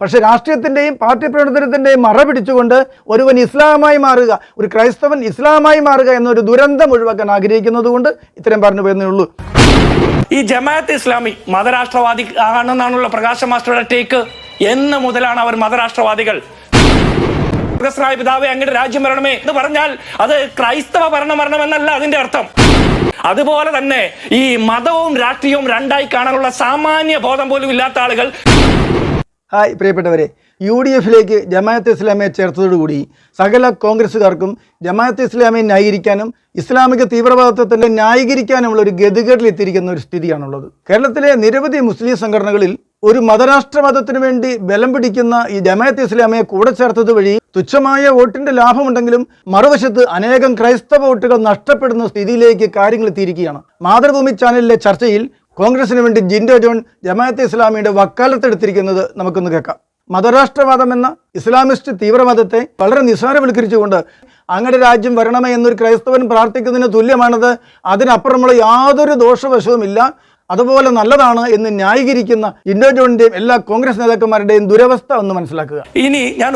പക്ഷെ രാഷ്ട്രീയത്തിൻ്റെയും പാർട്ടി പ്രവർത്തനത്തിൻ്റെയും മറ പിടിച്ചുകൊണ്ട് ഒരുവൻ ഇസ്ലാമായി മാറുക, ഒരു ക്രൈസ്തവൻ ഇസ്ലാമായി മാറുക എന്നൊരു ദുരന്തം ഒഴിവാക്കാൻ ആഗ്രഹിക്കുന്നത് കൊണ്ട് ഇത്രയും പറഞ്ഞു പോയെന്നേ ഉള്ളൂ. ഈ ജമാഅത്ത് ഇസ്ലാമി മതരാഷ്ട്രവാദി ആണെന്നാണുള്ള പ്രകാശ് മാസ്റ്ററുടെ ടേക്ക്. എന്ന് മുതലാണ് അവർ മതരാഷ്ട്രവാദികൾ? പിതാവേ അങ്ങയുടെ രാജ്യം വരണമേ എന്ന് പറഞ്ഞാൽ അത് ക്രൈസ്തവ ഭരണമരണമെന്നല്ല അതിന്റെ അർത്ഥം. അതുപോലെ തന്നെ ഈ മതവും രാഷ്ട്രീയവും രണ്ടായി കാണാനുള്ള സാമാന്യ ബോധം പോലും ഇല്ലാത്ത ആളുകൾ. ഹായ് പ്രിയപ്പെട്ടവരെ, UDFിലേക്ക് ജമാഅത്ത് ഇസ്ലാമിയെ ചേർത്തതോടുകൂടി സകല കോൺഗ്രസ്സുകാർക്കും ജമാഅത്ത് ഇസ്ലാമിയെ ന്യായീകരിക്കാനും ഇസ്ലാമിക തീവ്രവാദത്തെ ന്യായീകരിക്കാനുമുള്ള ഒരു ഗതികേട്ടിലെത്തിയിരിക്കുന്ന ഒരു സ്ഥിതിയാണുള്ളത്. കേരളത്തിലെ നിരവധി മുസ്ലിം സംഘടനകളിൽ ഒരു മതരാഷ്ട്രവാദത്തിനു വേണ്ടി ബലം പിടിക്കുന്ന ഈ ജമാഅത്ത് ഇസ്ലാമിയെ കൂടെ ചേർത്തത് വഴി തുച്ഛമായ വോട്ടിന്റെ ലാഭമുണ്ടെങ്കിലും മറുവശത്ത് അനേകം ക്രൈസ്തവ വോട്ടുകൾ നഷ്ടപ്പെടുന്ന സ്ഥിതിയിലേക്ക് കാര്യങ്ങൾ എത്തിയിരിക്കുകയാണ്. മാതൃഭൂമി ചാനലിലെ ചർച്ചയിൽ കോൺഗ്രസിന് വേണ്ടി ജിൻഡോ ജോൺ ജമാഅത്ത് ഇസ്ലാമിയുടെ വക്കാലത്തെടുത്തിരിക്കുന്നത് നമുക്കൊന്ന് കേൾക്കാം. മതരാഷ്ട്രവാദം എന്ന ഇസ്ലാമിസ്റ്റ് തീവ്രവാദത്തെ വളരെ നിസ്സാരവൽക്കരിച്ചുകൊണ്ട് അങ്ങയുടെ രാജ്യം വരണമേ എന്നൊരു ക്രൈസ്തവൻ പ്രാർത്ഥിക്കുന്നതിന് തുല്യമാണത്, അതിനപ്പുറമുള്ള യാതൊരു ദോഷവശവുമില്ല, അതുപോലെ നല്ലതാണ് എന്ന് ന്യായീകരിക്കുന്ന ജിൻഡോ ജോണിന്റെയും എല്ലാ കോൺഗ്രസ് നേതാക്കന്മാരുടെയും ദുരവസ്ഥ ഒന്ന് മനസ്സിലാക്കുക. ഇനി ഞാൻ